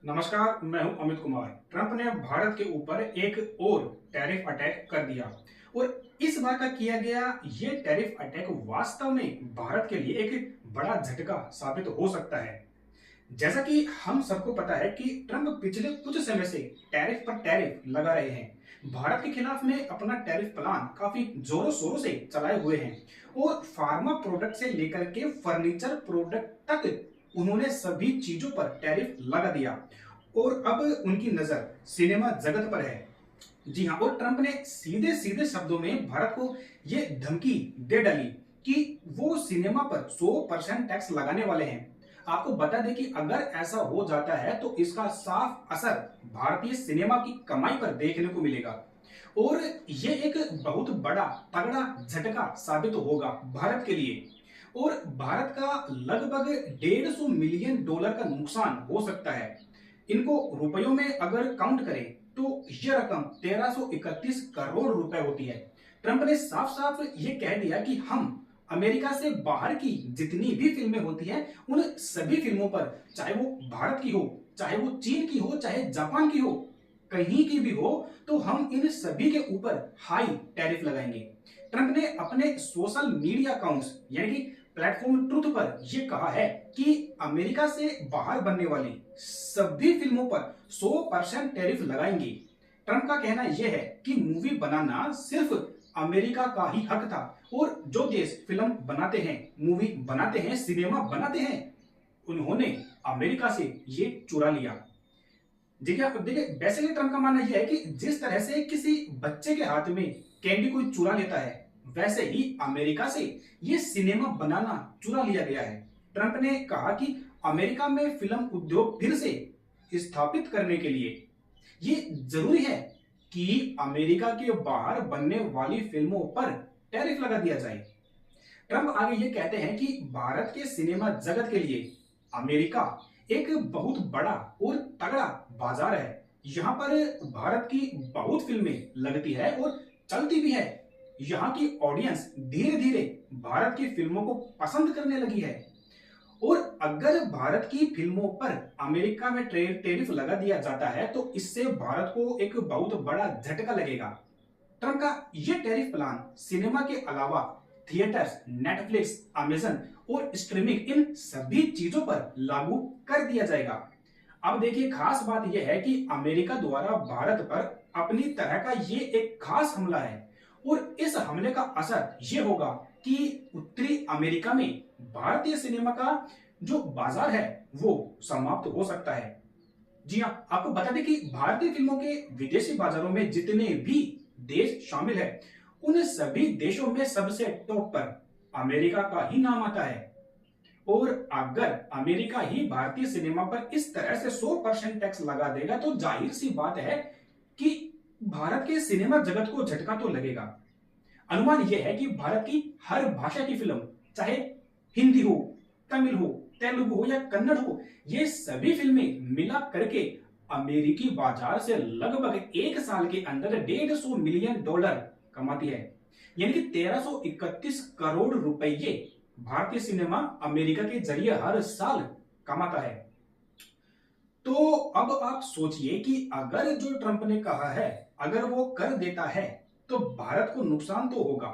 नमस्कार, मैं हूं अमित कुमार। ट्रंप ने भारत के ऊपर एक और टैरिफ अटैक कर दिया और इस बार का किया गया ये टैरिफ अटैक वास्तव में भारत के लिए एक बड़ा झटका साबित हो सकता है। जैसा कि हम सबको पता है कि ट्रंप पिछले कुछ समय से टैरिफ पर टैरिफ लगा रहे हैं। भारत के खिलाफ में अपना टैरिफ प्लान काफी जोरों शोरों से चलाए हुए हैं और फार्मा प्रोडक्ट से लेकर के फर्नीचर प्रोडक्ट तक उन्होंने सभी चीजों पर टैरिफ लगा दिया और अब उनकी नजर सिनेमा जगत पर है। जी हाँ, और ट्रंप ने सीधे सीधे शब्दों में भारत को यह धमकी दे डाली कि वो सिनेमा पर 100% टैक्स लगाने वाले हैं। आपको बता दें कि अगर ऐसा हो जाता है तो इसका साफ असर भारतीय सिनेमा की कमाई पर देखने को मिलेगा और ये एक बहुत बड़ा तगड़ा झटका साबित होगा भारत के लिए। और भारत का लगभग 150 मिलियन डॉलर का नुकसान हो सकता है। इनको रुपयों में अगर काउंट करें तो यह रकम 1331 करोड़ रुपए होती है। ट्रंप ने साफ साफ ये कह दिया कि हम अमेरिका से बाहर की जितनी भी फिल्में होती हैं उन सभी फिल्मों पर, चाहे वो भारत की हो, चाहे वो चीन की हो, चाहे जापान की हो, कहीं की भी हो, तो हम इन सभी के ऊपर हाई टैरिफ लगाएंगे। ट्रंप ने अपने सोशल मीडिया अकाउंट्स यानी कि प्लेटफॉर्म ट्रुथ पर यह कहा है कि अमेरिका से बाहर बनने वाली सभी फिल्मों पर 100% टैरिफ लगाएंगे। ट्रंप का कहना यह है कि मूवी बनाना सिर्फ अमेरिका का ही हक था और जो देश फिल्म बनाते हैं, मूवी बनाते हैं, सिनेमा बनाते हैं, उन्होंने अमेरिका से ये चुरा लिया। देखिए बेसिकली ट्रंप का मानना यह है कि जिस तरह से किसी बच्चे के हाथ में कैंडी कोई चुरा लेता है, वैसे ही अमेरिका से ये सिनेमा बनाना चुरा लिया गया है। ट्रंप ने कहा कि अमेरिका में फिल्म उद्योग फिर से स्थापित करने के लिए ये जरूरी है कि अमेरिका के बाहर बनने वाली फिल्मों पर टैरिफ लगा दिया जाए। ट्रंप आगे ये कहते हैं कि भारत के सिनेमा जगत के लिए अमेरिका एक बहुत बड़ा और तगड़ा बाजार है। यहाँ पर भारत की बहुत फिल्में लगती है और चलती भी है। यहाँ की ऑडियंस धीरे धीरे भारत की फिल्मों को पसंद करने लगी है और अगर भारत की फिल्मों पर अमेरिका में टैरिफ लगा दिया जाता है तो इससे भारत को एक बहुत बड़ा झटका लगेगा। ट्रंप का यह टैरिफ प्लान सिनेमा के अलावा थिएटर्स, नेटफ्लिक्स, अमेजन और स्ट्रीमिंग इन सभी चीजों पर लागू कर दिया जाएगा। अब देखिए, खास बात यह है कि अमेरिका द्वारा भारत पर अपनी तरह का ये एक खास हमला है और इस हमले का असर ये होगा कि उत्तरी अमेरिका में भारतीय सिनेमा का जो बाजार है वो समाप्त हो सकता है। जी हाँ, आपको बता दें कि भारतीय फिल्मों के विदेशी बाजारों में जितने भी देश शामिल है, उन सभी देशों में सबसे टॉप पर अमेरिका का ही नाम आता है। और अगर अमेरिका ही भारतीय सिनेमा पर इस तरह से 100% टैक्स लगा देगा तो जाहिर सी बात है कि भारत के सिनेमा जगत को झटका तो लगेगा। अनुमान यह है कि भारत की हर भाषा की फिल्म, चाहे हिंदी हो, तमिल हो, तेलुगु हो या कन्नड़ हो, ये सभी फिल्में मिला करके अमेरिकी बाजार से लगभग एक साल के अंदर 150 मिलियन डॉलर कमाती है। यानी कि 1331 करोड़ रुपए भारतीय सिनेमा अमेरिका के जरिए हर साल कमाता है। तो अब आप सोचिए कि अगर जो ट्रंप ने कहा है अगर वो कर देता है तो भारत को नुकसान तो होगा,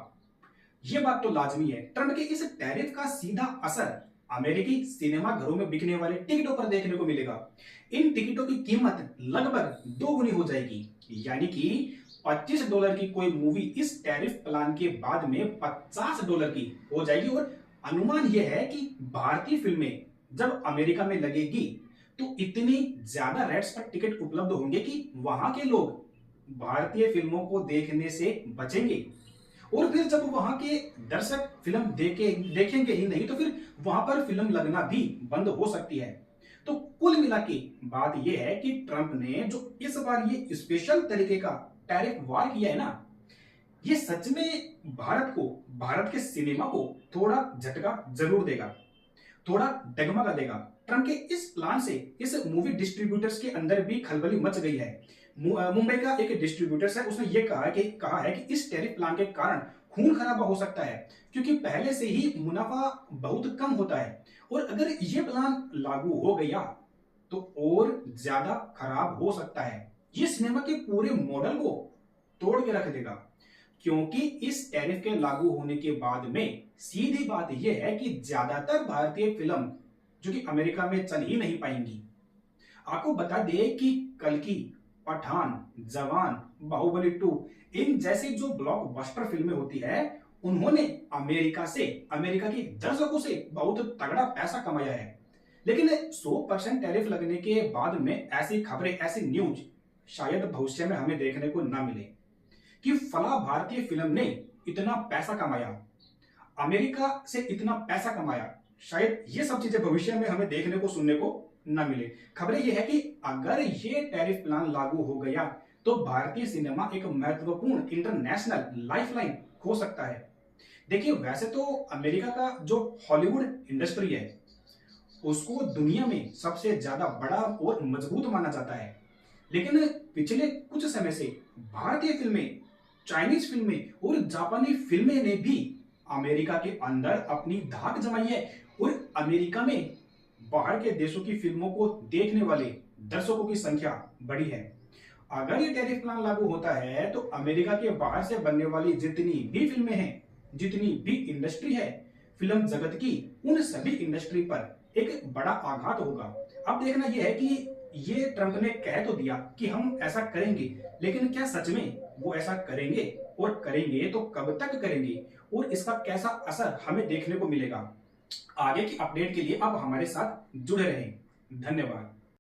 ये बात तो लाजमी है। ट्रंप के इस टैरिफ का सीधा असर अमेरिकी सिनेमा घरों में बिकने वाले टिकटों पर देखने को मिलेगा। इन टिकटों की कीमत लगभग 2 गुनी हो जाएगी, यानी कि $25 की कोई मूवी इस टैरिफ प्लान के बाद में $50 की हो जाएगी। और अनुमान यह है कि भारतीय फिल्में जब अमेरिका में लगेगी तो इतनी ज्यादा रेट्स पर टिकट उपलब्ध होंगे कि वहां के लोग भारतीय फिल्मों को देखने से बचेंगे और फिर जब वहां के दर्शक फिल्म देखेंगे ही नहीं तो फिर वहां पर फिल्म लगना भी बंद हो सकती है। तो कुल मिला के बात यह है कि ट्रंप ने जो इस बार ये स्पेशल तरीके का टैरिफ वार किया है ना, ये सच में भारत के सिनेमा को थोड़ा झटका जरूर देगा, थोड़ा डगमगा देगा। ट्रंप के इस प्लान से इस मूवी डिस्ट्रीब्यूटर्स के अंदर भी खलबली मच गई है। मुंबई का एक डिस्ट्रीब्यूटर्स है, उसने ये कहा है कि इस टैरिफ प्लान के कारण खून खराबा हो सकता है क्योंकि पहले से ही मुनाफा बहुत कम होता है और अगर ये प्लान लागू हो गया तो और ज्यादा खराब हो सकता है। ये सिनेमा के पूरे मॉडल को तोड़ के रख देगा, क्योंकि इस टैरिफ के लागू होने के बाद में सीधी बात यह है कि ज्यादातर भारतीय फिल्म जो कि अमेरिका में चल ही नहीं पाएंगी। आपको बता दें कि कल्कि, पठान, जवान, बाहुबली 2 इन जैसी जो ब्लॉकबस्टर फिल्में होती है, उन्होंने अमेरिका के दर्शकों से बहुत तगड़ा पैसा कमाया है। लेकिन 100% टैरिफ लगने के बाद में ऐसी खबरें, ऐसी न्यूज शायद भविष्य में हमें देखने को ना मिले कि फला भारतीय फिल्म ने इतना पैसा कमाया, अमेरिका से इतना पैसा कमाया। शायद ये सब चीजें भविष्य में हमें देखने को, सुनने को ना मिले। खबरें ये है कि अगर ये टैरिफ प्लान लागू हो गया तो भारतीय सिनेमा एक महत्वपूर्ण इंटरनेशनल लाइफलाइन खो सकता है। देखिए, वैसे तो अमेरिका का जो हॉलीवुड इंडस्ट्री है उसको दुनिया में सबसे ज्यादा बड़ा और मजबूत माना जाता है, लेकिन पिछले कुछ समय से भारतीय फिल्में, चाइनीज फिल्में और जापानी फिल्में ने भी अमेरिका के अंदर अपनी धाक जमाई है और अमेरिका में बाहर के देशों की फिल्मों को देखने वाले दर्शकों की संख्या बढ़ी है। अगर ये टैरिफ प्लान लागू होता है तो अमेरिका के बाहर से बनने वाली जितनी भी फिल्में हैं, जितनी भी इंडस्ट्री है फिल्म जगत की, उन सभी इंडस्ट्री पर एक बड़ा आघात होगा। अब देखना यह है कि ये ट्रंप ने कह तो दिया कि हम ऐसा करेंगे, लेकिन क्या सच में वो ऐसा करेंगे, और करेंगे तो कब तक करेंगे, और इसका कैसा असर हमें देखने को मिलेगा। आगे की अपडेट के लिए आप हमारे साथ जुड़े रहें। धन्यवाद।